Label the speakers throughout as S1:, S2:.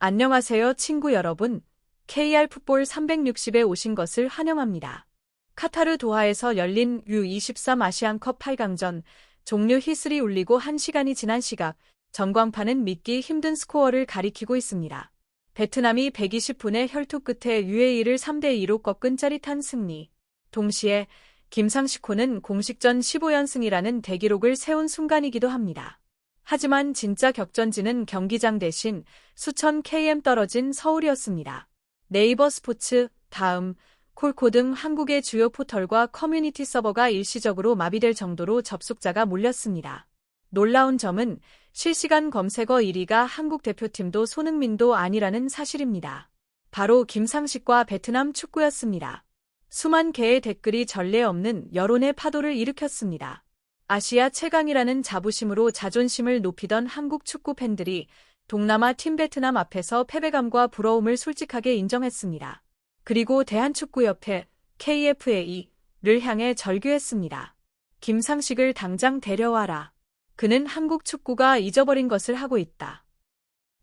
S1: 안녕하세요, 친구 여러분. KR 풋볼 360에 오신 것을 환영합니다. 카타르 도하에서 열린 U23 아시안컵 8강전, 종료 휘슬이 울리고 1시간이 지난 시각, 전광판은 믿기 힘든 스코어를 가리키고 있습니다. 베트남이 120분의 혈투 끝에 UAE를 3대2로 꺾은 짜릿한 승리. 동시에 김상식호는 공식전 15연승이라는 대기록을 세운 순간이기도 합니다. 하지만 진짜 격전지는 경기장 대신 수천 km 떨어진 서울이었습니다. 네이버 스포츠, 다음, 콜코 등 한국의 주요 포털과 커뮤니티 서버가 일시적으로 마비될 정도로 접속자가 몰렸습니다. 놀라운 점은 실시간 검색어 1위가 한국 대표팀도 손흥민도 아니라는 사실입니다. 바로 김상식과 베트남 축구였습니다. 수만 개의 댓글이 전례 없는 여론의 파도를 일으켰습니다. 아시아 최강이라는 자부심으로 자존심을 높이던 한국 축구 팬들이 동남아 팀 베트남 앞에서 패배감과 부러움을 솔직하게 인정했습니다. 그리고 대한축구협회 KFA를 향해 절규했습니다. 김상식을 당장 데려와라. 그는 한국 축구가 잊어버린 것을 하고 있다.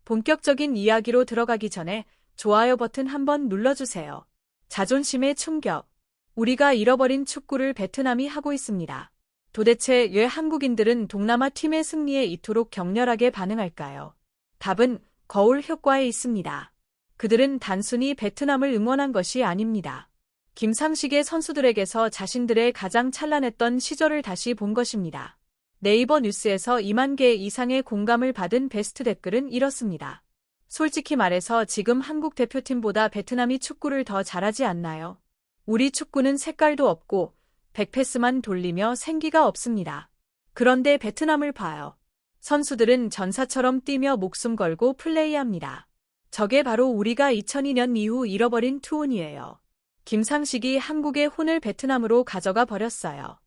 S1: 본격적인 이야기로 들어가기 전에 좋아요 버튼 한번 눌러주세요. 자존심의 충격. 우리가 잃어버린 축구를 베트남이 하고 있습니다. 도대체 왜 한국인들은 동남아 팀의 승리에 이토록 격렬하게 반응할까요? 답은 거울 효과에 있습니다. 그들은 단순히 베트남을 응원한 것이 아닙니다. 김상식의 선수들에게서 자신들의 가장 찬란했던 시절을 다시 본 것입니다. 네이버 뉴스에서 2만 개 이상의 공감을 받은 베스트 댓글은 이렇습니다. 솔직히 말해서 지금 한국 대표팀보다 베트남이 축구를 더 잘하지 않나요? 우리 축구는 색깔도 없고 백패스만 돌리며 생기가 없습니다. 그런데 베트남을 봐요. 선수들은 전사처럼 뛰며 목숨 걸고 플레이합니다. 저게 바로 우리가 2002년 이후 잃어버린 투혼이에요. 김상식이 한국의 혼을 베트남으로 가져가 버렸어요.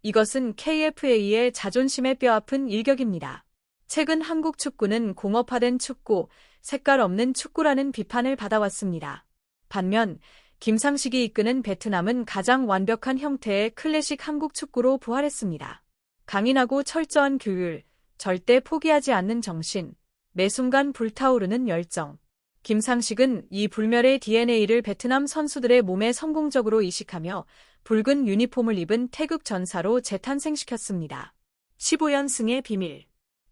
S1: 이것은 KFA의 자존심에 뼈아픈 일격입니다. 최근 한국 축구는 공업화된 축구, 색깔 없는 축구라는 비판을 받아왔습니다. 반면 김상식이 이끄는 베트남은 가장 완벽한 형태의 클래식 한국 축구로 부활했습니다. 강인하고 철저한 규율, 절대 포기하지 않는 정신, 매 순간 불타오르는 열정. 김상식은 이 불멸의 DNA를 베트남 선수들의 몸에 성공적으로 이식하며 붉은 유니폼을 입은 태극 전사로 재탄생시켰습니다. 15연승의 비밀.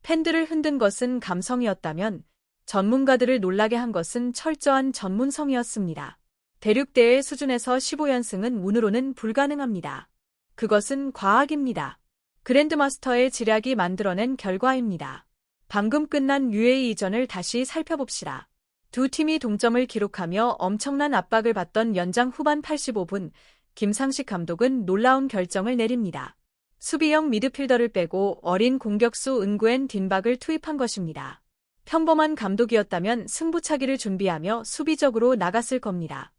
S1: 팬들을 흔든 것은 감성이었다면 전문가들을 놀라게 한 것은 철저한 전문성이었습니다. 대륙대회 수준에서 15연승은 운으로는 불가능합니다. 그것은 과학입니다. 그랜드마스터의 지략이 만들어낸 결과입니다. 방금 끝난 UAE전을 다시 살펴봅시다. 두 팀이 동점을 기록하며 엄청난 압박을 받던 연장 후반 85분, 김상식 감독은 놀라운 결정을 내립니다. 수비형 미드필더를 빼고 어린 공격수 은구엔 딘박을 투입한 것입니다. 평범한 감독이었다면 승부차기를 준비하며 수비적으로 나갔을 겁니다.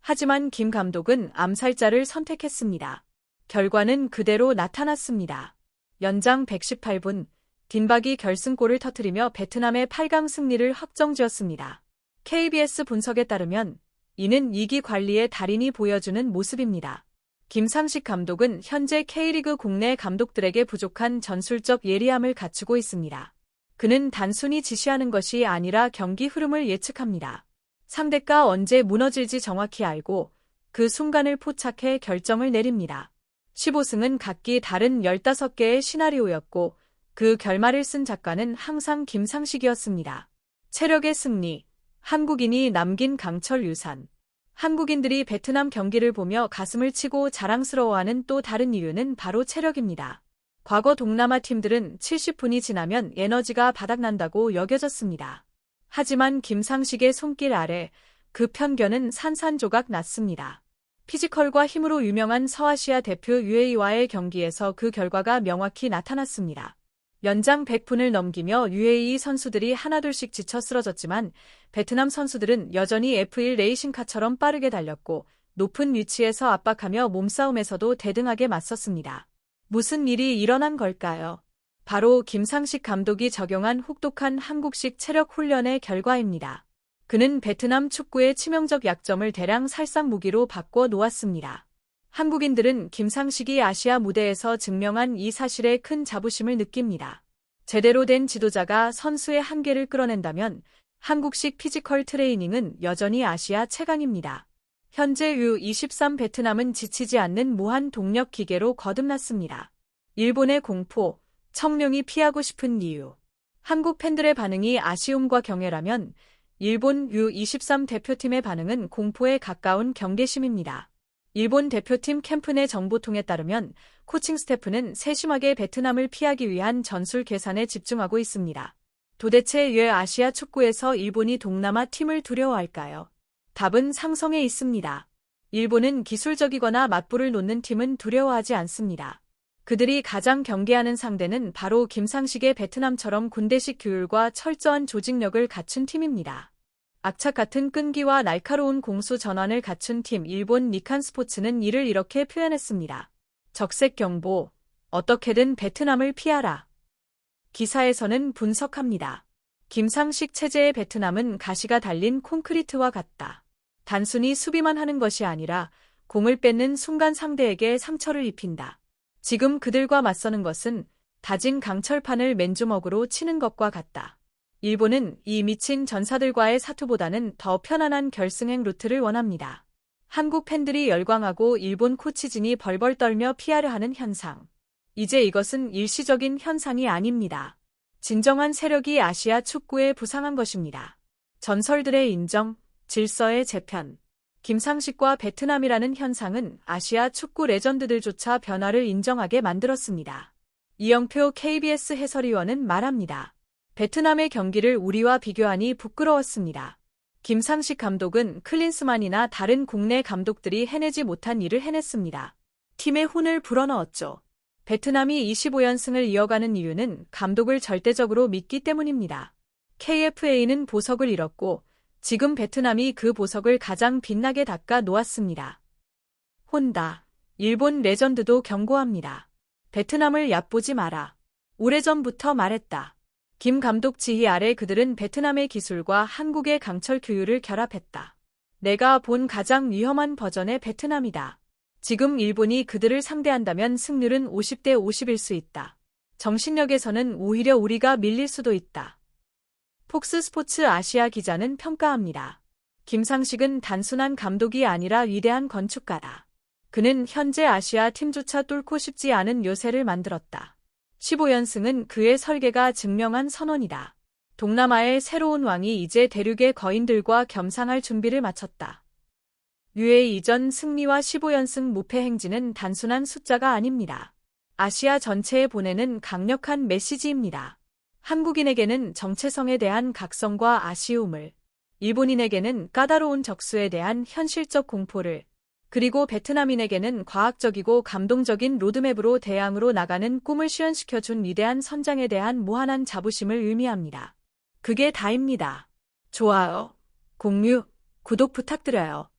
S1: 하지만 김 감독은 암살자를 선택했습니다. 결과는 그대로 나타났습니다. 연장 118분, 딘박이 결승골을 터뜨리며 베트남의 8강 승리를 확정지었습니다. KBS 분석에 따르면 이는 위기 관리의 달인이 보여주는 모습입니다. 김상식 감독은 현재 K리그 국내 감독들에게 부족한 전술적 예리함을 갖추고 있습니다. 그는 단순히 지시하는 것이 아니라 경기 흐름을 예측합니다. 상대가 언제 무너질지 정확히 알고 그 순간을 포착해 결정을 내립니다. 15승은 각기 다른 15개의 시나리오였고 그 결말을 쓴 작가는 항상 김상식이었습니다. 체력의 승리, 한국인이 남긴 강철 유산. 한국인들이 베트남 경기를 보며 가슴을 치고 자랑스러워하는 또 다른 이유는 바로 체력입니다. 과거 동남아 팀들은 70분이 지나면 에너지가 바닥난다고 여겨졌습니다. 하지만 김상식의 손길 아래 그 편견은 산산조각 났습니다. 피지컬과 힘으로 유명한 서아시아 대표 UAE와의 경기에서 그 결과가 명확히 나타났습니다. 연장 100분을 넘기며 UAE 선수들이 하나둘씩 지쳐 쓰러졌지만 베트남 선수들은 여전히 F1 레이싱카처럼 빠르게 달렸고 높은 위치에서 압박하며 몸싸움에서도 대등하게 맞섰습니다. 무슨 일이 일어난 걸까요? 바로 김상식 감독이 적용한 혹독한 한국식 체력 훈련의 결과입니다. 그는 베트남 축구의 치명적 약점을 대량 살상 무기로 바꿔 놓았습니다. 한국인들은 김상식이 아시아 무대에서 증명한 이 사실에 큰 자부심을 느낍니다. 제대로 된 지도자가 선수의 한계를 끌어낸다면 한국식 피지컬 트레이닝은 여전히 아시아 최강입니다. 현재 U23 베트남은 지치지 않는 무한 동력 기계로 거듭났습니다. 일본의 공포, 청룡이 피하고 싶은 이유. 한국 팬들의 반응이 아쉬움과 경애라면 일본 U23 대표팀의 반응은 공포에 가까운 경계심입니다. 일본 대표팀 캠프 내 정보통에 따르면 코칭 스태프는 세심하게 베트남을 피하기 위한 전술 계산에 집중하고 있습니다. 도대체 왜 아시아 축구에서 일본이 동남아 팀을 두려워할까요? 답은 상성에 있습니다. 일본은 기술적이거나 맞불을 놓는 팀은 두려워하지 않습니다. 그들이 가장 경계하는 상대는 바로 김상식의 베트남처럼 군대식 규율과 철저한 조직력을 갖춘 팀입니다. 악착 같은 끈기와 날카로운 공수 전환을 갖춘 팀 일본 니칸 스포츠는 이를 이렇게 표현했습니다. 적색 경보, 어떻게든 베트남을 피하라. 기사에서는 분석합니다. 김상식 체제의 베트남은 가시가 달린 콘크리트와 같다. 단순히 수비만 하는 것이 아니라 공을 뺏는 순간 상대에게 상처를 입힌다. 지금 그들과 맞서는 것은 다진 강철판을 맨주먹으로 치는 것과 같다. 일본은 이 미친 전사들과의 사투보다는 더 편안한 결승행 루트를 원합니다. 한국 팬들이 열광하고 일본 코치진이 벌벌 떨며 피하려 하는 현상. 이제 이것은 일시적인 현상이 아닙니다. 진정한 세력이 아시아 축구에 부상한 것입니다. 전설들의 인정, 질서의 재편. 김상식과 베트남이라는 현상은 아시아 축구 레전드들조차 변화를 인정하게 만들었습니다. 이영표 KBS 해설위원은 말합니다. 베트남의 경기를 우리와 비교하니 부끄러웠습니다. 김상식 감독은 클린스만이나 다른 국내 감독들이 해내지 못한 일을 해냈습니다. 팀의 혼을 불어넣었죠. 베트남이 25연승을 이어가는 이유는 감독을 절대적으로 믿기 때문입니다. KFA는 보석을 잃었고 지금 베트남이 그 보석을 가장 빛나게 닦아 놓았습니다. 혼다. 일본 레전드도 경고합니다. 베트남을 얕보지 마라. 오래전부터 말했다. 김 감독 지휘 아래 그들은 베트남의 기술과 한국의 강철 규율을 결합했다. 내가 본 가장 위험한 버전의 베트남이다. 지금 일본이 그들을 상대한다면 승률은 50대 50일 수 있다. 정신력에서는 오히려 우리가 밀릴 수도 있다. 폭스 스포츠 아시아 기자는 평가합니다. 김상식은 단순한 감독이 아니라 위대한 건축가다. 그는 현재 아시아 팀조차 뚫고 싶지 않은 요새를 만들었다. 15연승은 그의 설계가 증명한 선언이다. 동남아의 새로운 왕이 이제 대륙의 거인들과 겸상할 준비를 마쳤다. UAE 이전 승리와 15연승 무패 행진은 단순한 숫자가 아닙니다. 아시아 전체에 보내는 강력한 메시지입니다. 한국인에게는 정체성에 대한 각성과 아쉬움을, 일본인에게는 까다로운 적수에 대한 현실적 공포를, 그리고 베트남인에게는 과학적이고 감동적인 로드맵으로 대항으로 나가는 꿈을 실현시켜준 위대한 선장에 대한 무한한 자부심을 의미합니다. 그게 다입니다. 좋아요, 공유, 구독 부탁드려요.